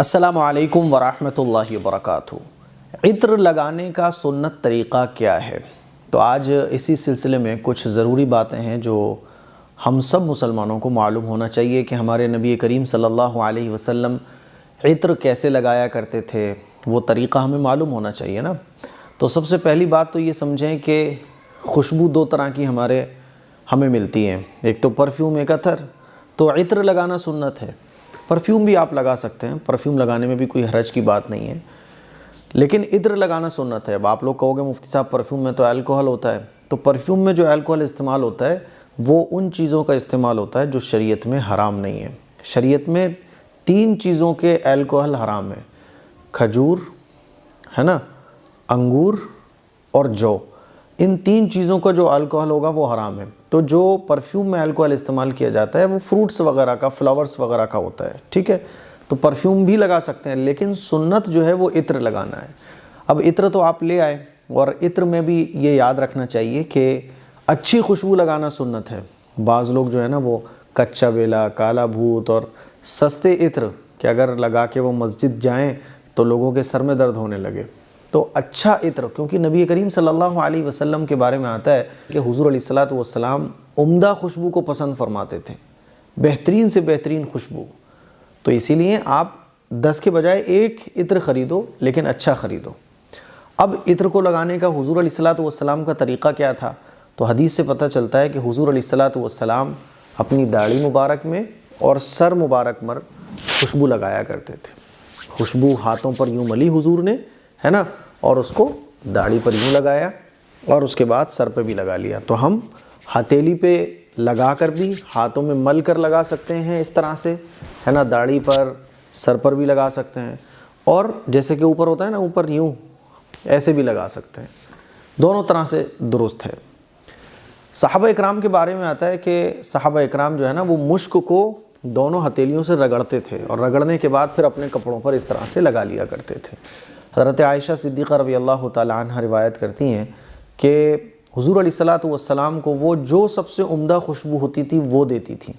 السلام علیکم ورحمۃ اللہ وبرکاتہ۔ عطر لگانے کا سنت طریقہ کیا ہے؟ تو آج اسی سلسلے میں کچھ ضروری باتیں ہیں جو ہم سب مسلمانوں کو معلوم ہونا چاہیے کہ ہمارے نبی کریم صلی اللہ علیہ وسلم عطر کیسے لگایا کرتے تھے، وہ طریقہ ہمیں معلوم ہونا چاہیے نا۔ تو سب سے پہلی بات تو یہ سمجھیں کہ خوشبو دو طرح کی ہمیں ملتی ہیں، ایک تو پرفیوم، ایک عطر۔ تو عطر لگانا سنت ہے، پرفیوم بھی آپ لگا سکتے ہیں، پرفیوم لگانے میں بھی کوئی حرج کی بات نہیں ہے، لیکن عطر لگانا سنت ہے۔ اب آپ لوگ کہو گے مفتی صاحب پرفیوم میں تو الکوہل ہوتا ہے، تو پرفیوم میں جو الکوہل استعمال ہوتا ہے وہ ان چیزوں کا استعمال ہوتا ہے جو شریعت میں حرام نہیں ہے۔ شریعت میں 3 چیزوں کے الکوہل حرام ہے، کھجور ہے نا، انگور اور جو۔ ان 3 چیزوں کا جو الکوہل ہوگا وہ حرام ہے۔ تو جو پرفیوم میں الکوہل استعمال کیا جاتا ہے وہ فروٹس وغیرہ کا، فلاورز وغیرہ کا ہوتا ہے، ٹھیک ہے؟ تو پرفیوم بھی لگا سکتے ہیں، لیکن سنت جو ہے وہ عطر لگانا ہے۔ اب عطر تو آپ لے آئے، اور عطر میں بھی یہ یاد رکھنا چاہیے کہ اچھی خوشبو لگانا سنت ہے۔ بعض لوگ جو ہے نا وہ کچا بیلا، کالا بھوت اور سستے عطر کہ اگر لگا کے وہ مسجد جائیں تو لوگوں کے سر میں درد ہونے لگے۔ تو اچھا عطر، کیونکہ نبی کریم صلی اللہ علیہ وسلم کے بارے میں آتا ہے کہ حضور علیہ الصلوۃ والسلام عمدہ خوشبو کو پسند فرماتے تھے، بہترین سے بہترین خوشبو۔ تو اسی لیے آپ 10 کے بجائے 1 عطر خریدو، لیکن اچھا خریدو۔ اب عطر کو لگانے کا حضور علیہ الصلوۃ والسلام کا طریقہ کیا تھا؟ تو حدیث سے پتہ چلتا ہے کہ حضور علیہ الصلوۃ والسلام اپنی داڑھی مبارک میں اور سر مبارک پر خوشبو لگایا کرتے تھے۔ خوشبو ہاتھوں پر یوں ملی حضور نے، ہے نا، اور اس کو داڑھی پر یوں لگایا اور اس کے بعد سر پہ بھی لگا لیا۔ تو ہم ہتھیلی پہ لگا کر بھی، ہاتھوں میں مل کر لگا سکتے ہیں اس طرح سے، ہے نا، داڑھی پر، سر پر بھی لگا سکتے ہیں، اور جیسے کہ اوپر ہوتا ہے نا، اوپر یوں ایسے بھی لگا سکتے ہیں۔ دونوں طرح سے درست ہے۔ صحابہ اکرام کے بارے میں آتا ہے کہ صحابہ اکرام جو ہے نا وہ مشک کو دونوں ہتھیلیوں سے رگڑتے تھے، اور رگڑنے کے بعد پھر اپنے کپڑوں پر اس طرح سے لگا لیا کرتے تھے۔ حضرت عائشہ صدیقہ رضی اللہ تعالی عنہ روایت کرتی ہیں کہ حضور علیہ الصلوۃ والسلام کو وہ جو سب سے عمدہ خوشبو ہوتی تھی وہ دیتی تھی،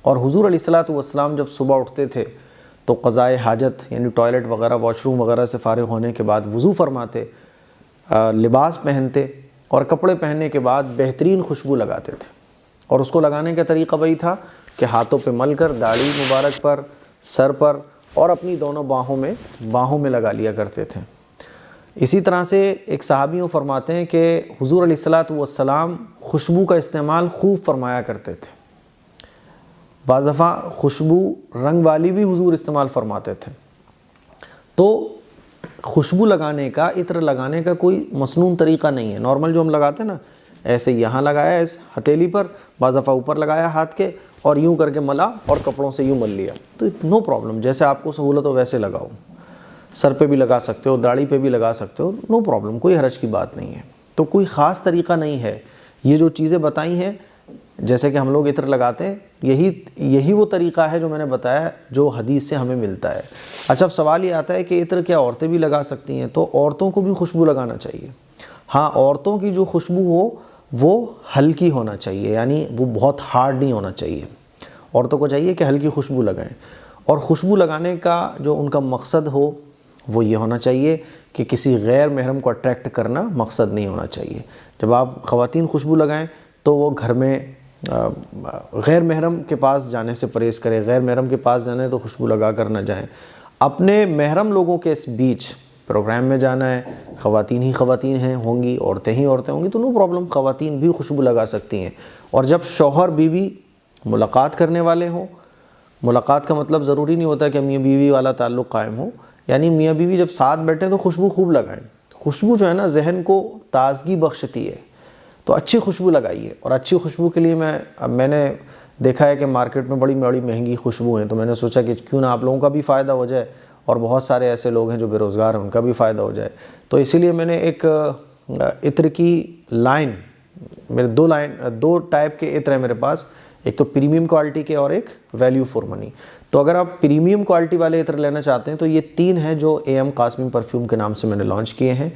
اور حضور علیہ الصلوۃ والسلام جب صبح اٹھتے تھے تو قضائے حاجت یعنی ٹوائلٹ وغیرہ، واش روم وغیرہ سے فارغ ہونے کے بعد وضو فرماتے، لباس پہنتے، اور کپڑے پہننے کے بعد بہترین خوشبو لگاتے تھے۔ اور اس کو لگانے کا طریقہ وہی تھا کہ ہاتھوں پہ مل کر داڑھی مبارک پر، سر پر اور اپنی دونوں باہوں میں لگا لیا کرتے تھے۔ اسی طرح سے ایک صحابیوں فرماتے ہیں کہ حضور علیہ الصلوۃ والسلام خوشبو کا استعمال خوب فرمایا کرتے تھے۔ بعض دفعہ خوشبو رنگ والی بھی حضور استعمال فرماتے تھے۔ تو خوشبو لگانے کا، عطر لگانے کا کوئی مسنون طریقہ نہیں ہے۔ نارمل جو ہم لگاتے ہیں نا، ایسے یہاں لگایا اس ہتھیلی پر، بعض دفعہ اوپر لگایا ہاتھ کے، اور یوں کر کے ملا اور کپڑوں سے یوں مل لیا، تو نو پرابلم، جیسے آپ کو سہولت ہو ویسے لگاؤ۔ سر پہ بھی لگا سکتے ہو، داڑھی پہ بھی لگا سکتے ہو، نو پرابلم، کوئی حرج کی بات نہیں ہے۔ تو کوئی خاص طریقہ نہیں ہے۔ یہ جو چیزیں بتائی ہیں، جیسے کہ ہم لوگ عطر لگاتے ہیں، یہی وہ طریقہ ہے جو میں نے بتایا، جو حدیث سے ہمیں ملتا ہے۔ اچھا، اب سوال یہ آتا ہے کہ عطر کیا عورتیں بھی لگا سکتی ہیں؟ تو عورتوں کو بھی خوشبو لگانا چاہیے۔ ہاں، عورتوں کی جو خوشبو ہو وہ ہلکی ہونا چاہیے، یعنی وہ بہت ہارڈ نہیں ہونا چاہیے۔ عورتوں کو چاہیے کہ ہلکی خوشبو لگائیں، اور خوشبو لگانے کا جو ان کا مقصد ہو وہ یہ ہونا چاہیے کہ کسی غیر محرم کو اٹریکٹ کرنا مقصد نہیں ہونا چاہیے۔ جب آپ خواتین خوشبو لگائیں تو وہ گھر میں غیر محرم کے پاس جانے سے پرہیز کریں۔ غیر محرم کے پاس جانا ہے تو خوشبو لگا کر نہ جائیں۔ اپنے محرم لوگوں کے اس بیچ پروگرام میں جانا ہے، خواتین ہی خواتین ہوں گی، عورتیں ہی عورتیں ہوں گی، تو نو پرابلم، خواتین بھی خوشبو لگا سکتی ہیں۔ اور جب شوہر بیوی ملاقات کرنے والے ہوں، ملاقات کا مطلب ضروری نہیں ہوتا کہ میاں بیوی والا تعلق قائم ہو، یعنی میاں بیوی جب ساتھ بیٹھیں تو خوشبو خوب لگائیں۔ خوشبو جو ہے نا ذہن کو تازگی بخشتی ہے، تو اچھی خوشبو لگائیے۔ اور اچھی خوشبو کے لیے میں نے دیکھا ہے کہ مارکیٹ میں بڑی مہنگی خوشبو ہیں، تو میں نے سوچا کہ کیوں نہ آپ لوگوں کا بھی فائدہ ہو جائے، اور بہت سارے ایسے لوگ ہیں جو بے روزگار ہیں، ان کا بھی فائدہ ہو جائے۔ تو اسی لیے میں نے ایک عطر کی لائن، میرے 2 ٹائپ کے عطر ہیں میرے پاس، ایک تو پریمیم کوالٹی کے اور ایک ویلیو فار منی۔ تو اگر آپ پریمیم کوالٹی والے عطر لینا چاہتے ہیں تو یہ 3 ہیں جو اے ایم قاسمی پرفیوم کے نام سے میں نے لانچ کیے ہیں۔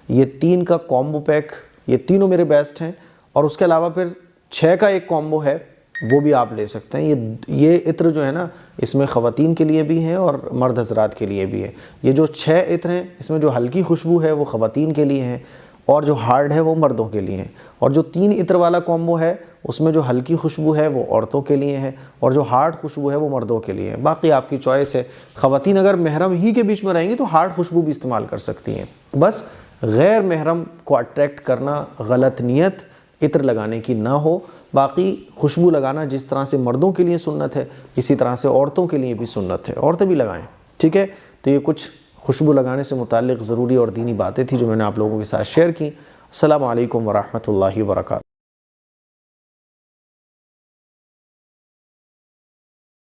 یہ 3 کا کومبو پیک، یہ تینوں میرے بیسٹ ہیں، اور اس کے علاوہ پھر 6 کا ایک کومبو ہے وہ بھی آپ لے سکتے ہیں۔ یہ عطر جو ہے نا اس میں خواتین کے لیے بھی ہیں اور مرد حضرات کے لیے بھی ہے۔ یہ جو 6 عطر ہیں اس میں جو ہلکی خوشبو ہے وہ خواتین کے لیے ہیں اور جو ہارڈ ہے وہ مردوں کے لیے ہیں، اور جو 3 عطر والا کومبو ہے اس میں جو ہلکی خوشبو ہے وہ عورتوں کے لیے ہے اور جو ہارڈ خوشبو ہے وہ مردوں کے لیے ہے۔ باقی آپ کی چوائس ہے، خواتین اگر محرم ہی کے بیچ میں رہیں گی تو ہارڈ خوشبو بھی استعمال کر سکتی ہیں۔ بس غیر محرم کو اٹریکٹ کرنا، غلط نیت عطر لگانے کی نہ ہو۔ باقی خوشبو لگانا جس طرح سے مردوں کے لیے سنت ہے اسی طرح سے عورتوں کے لیے بھی سنت ہے، عورتیں بھی لگائیں، ٹھیک ہے۔ تو یہ کچھ خوشبو لگانے سے متعلق ضروری اور دینی باتیں تھیں جو میں نے آپ لوگوں کے ساتھ شیئر کی۔ السلام علیکم ورحمۃ اللہ وبرکاتہ۔